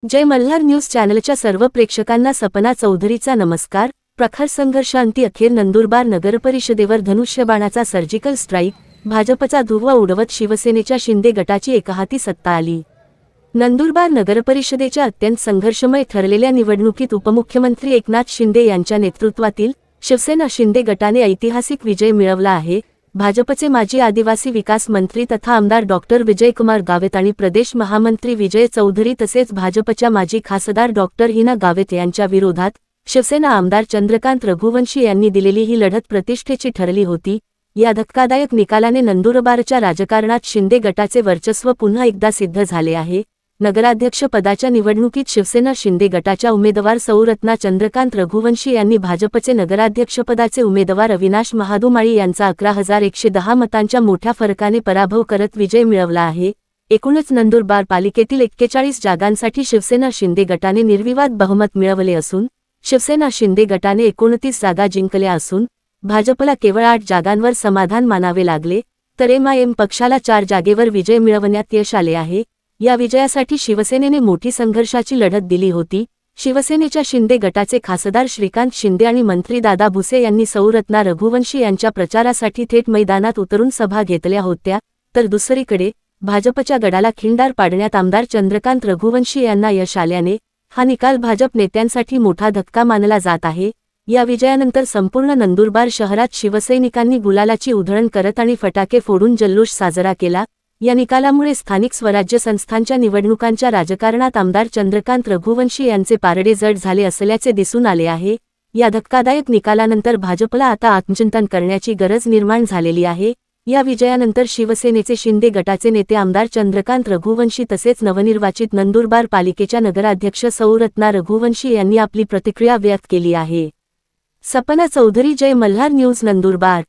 जय Malhar news चॅनलच्या सर्व प्रेक्षकांना सपना चौधरीचा नमस्कार। प्रखर संघर्षांती अखेर नंदुरबार नगरपरिषदेवर धनुष्यबाणाचा सर्जिकल स्ट्राईक, भाजपचा धुव्वा उडवत शिवसेनेच्या शिंदे गटाची एकहाती सत्ता आली। नंदुरबार नगरपरिषदेच्या अत्यंत संघर्षमय ठरलेल्या निवडणुकीत उपमुख्यमंत्री एकनाथ शिंदे यांच्या नेतृत्वातील शिवसेना शिंदे गटाने ऐतिहासिक विजय मिळवला आहे। भाजपचे माजी आदिवासी विकास मंत्री तथा आमदार डॉक्टर विजयकुमार गावित आणि प्रदेश महामंत्री विजय चौधरी तसेच भाजपच्या माजी खासदार डॉक्टर हिना गावित यांच्या विरोधात शिवसेना आमदार चंद्रकांत रघुवंशी यांनी दिलेली ही लढत प्रतिष्ठेची ठरली होती। या धक्कादायक निकालाने नंदुरबारच्या राजकारणात शिंदे गटाचे वर्चस्व पुन्हा एकदा सिद्ध झाले आहे। नगराध्यक्ष पदाच्या निवडणुकीत शिवसेना शिंदे गटाच्या उमेदवार सौरत्ना चंद्रकांत रघुवंशी यांनी भाजपचे नगराध्यक्षपदाचे उमेदवार अविनाश महादुमाळी यांचा 11,110 मतांच्या मोठ्या फरकाने पराभव करत विजय मिळवला आहे। एकूणच नंदुरबार पालिकेतील 41 जागांसाठी शिवसेना शिंदे गटाने निर्विवाद बहुमत मिळवले असून शिवसेना शिंदे गटाने 29 जागा जिंकल्या असून भाजपला केवळ 8 जागांवर समाधान मानावे लागले, तर एम पक्षाला 4 जागेवर विजय मिळवण्यात यश आले आहे। या विजयासाठी शिवसेनेने मोठी संघर्षाची लढत दिली होती। शिवसेनेच्या शिंदे गटाचे खासदार श्रीकांत शिंदे आणि मंत्री दादा भुसे यांनी सौरत्ना रघुवंशी यांच्या प्रचारासाठी थेट मैदानात उतरून सभा घेतल्या होत्या, तर दुसरीकडे भाजपच्या गडाला खिंडार पाडण्यात आमदार चंद्रकांत रघुवंशी यांना यश आल्याने हा निकाल भाजप नेत्यांसाठी मोठा धक्का मानला जात आहे। या विजयानंतर संपूर्ण नंदुरबार शहरात शिवसैनिकांनी गुलालाची उधळण करत आणि फटाके फोडून जल्लोष साजरा केला। या निकालामुळे स्थानिक स्वराज्य संस्थांच्या निवडणुकांच्या राजकारणात आमदार चंद्रकांत रघुवंशी यांचे पारडे जड झाले असल्याचे दिसून आले आहे। या धक्कादायक निकालानंतर भाजपला आता आत्मचिंतन करण्याची गरज निर्माण झालेली आहे। या विजयानंतर शिवसेनेचे शिंदे गटाचे नेते आमदार चंद्रकांत रघुवंशी तसेच नवनिर्वाचित नंदुरबार पालिकेच्या नगराध्यक्ष सौरत्ना रघुवंशी यांनी आपली प्रतिक्रिया व्यक्त केली आहे। सपना चौधरी, जय मल्हार न्यूज, नंदुरबार।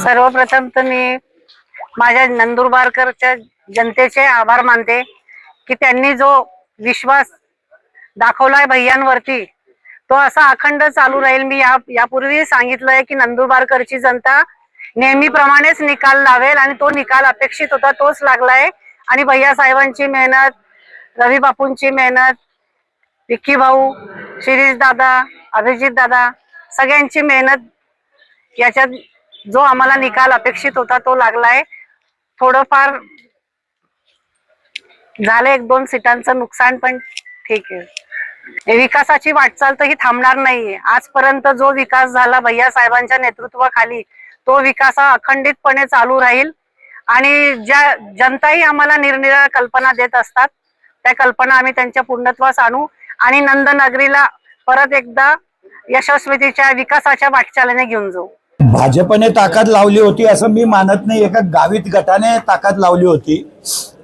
सर्वप्रथम तर मी माझ्या नंदुरबारकरच्या जनतेचे आभार मानते की त्यांनी जो विश्वास दाखवलाय भैयांवरती तो असा अखंड चालू राहील। मी यापूर्वी सांगितलंय की नंदुरबारकरची जनता नेहमीप्रमाणेच निकाल लावेल आणि तो निकाल अपेक्षित होता तोच लागलाय। आणि भैया साहेबांची मेहनत, रवी बापूंची मेहनत, विक्की भाऊ, शिरीष दादा, अभिजित दादा, सगळ्यांची मेहनत याच्यात जो आम्हाला निकाल अपेक्षित होता तो लागलाय. थोडंफार झालं 1-2 सीटांचं नुकसान, पण ठीक आहे. विकासाची वाटचाल तर ही थांबणार नाहीये. आजपर्यंत जो विकास झाला भैया साहेबांच्या नेतृत्वाखाली तो विकास हा अखंडितपणे चालू राहील. आणि ज्या जनताही आम्हाला निरनिराळ्या कल्पना देत असतात त्या कल्पना आम्ही त्यांच्या पूर्णत्वास आणू आणि नंदनगरीला परत एकदा यशस्वीतेच्या विकासाच्या वाटचालीने घेऊन जाऊ. भाजपने ताकद लावली होती असं मी मानत नाही. एका गावित गटाने ताकद लावली होती.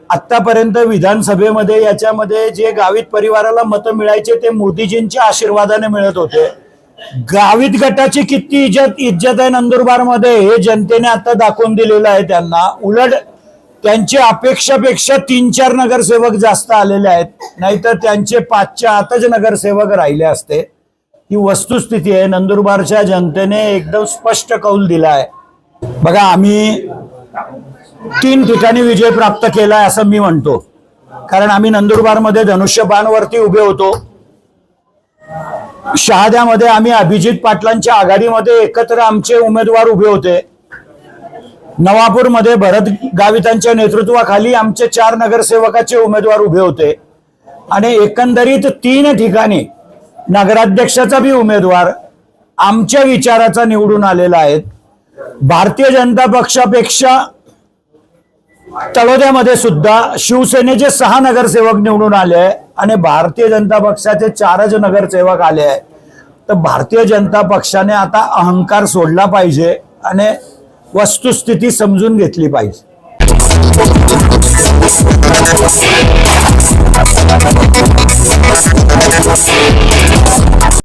आतापर्यंत विधानसभेमध्ये याच्यामध्ये जे गावित परिवाराला मतं मिळायचे ते मोदीजींच्या आशीर्वादाने मिळत होते. गावित गटाची किती इज्जत आहे नंदुरबार मध्ये हे जनतेने आता दाखवून दिलेलं आहे त्यांना. उलट त्यांची अपेक्षापेक्षा 3-4 नगरसेवक जास्त आलेले आहेत, नाहीतर त्यांचे 5च्या आतच नगरसेवक राहिले असते. ही वस्तुस्थिती आहे. नंदुरबारच्या जनतेने एकदम स्पष्ट कौल दिला आहे. बघा, आम्ही 3 ठिकाणी विजय प्राप्त केलाय असं मी म्हणतो. कारण आम्ही नंदुरबारमध्ये धनुष्यबाणवरती उभे होतो. शहाद्यामध्ये आम्ही अभिजित पाटलांच्या आघाडीमध्ये एकत्र आमचे उमेदवार उभे होते. नवापूरमध्ये भरत गावितांच्या नेतृत्वाखाली आमचे 4 नगरसेवकाचे उमेदवार उभे होते. आणि एकंदरीत 3 ठिकाणी नगराध्यक्षाचा बी उमेदवार आमच्या विचाराचा निवडून आलेला आहे. भारतीय जनता पक्षापेक्षा तळोद्यामध्ये सुद्धा शिवसेनेचे 6 नगरसेवक निवडून आले आणि भारतीय जनता पक्षाचे 4च नगरसेवक आले आहे. तर भारतीय जनता पक्षाने आता अहंकार सोडला पाहिजे आणि वस्तुस्थिती समजून घेतली पाहिजे.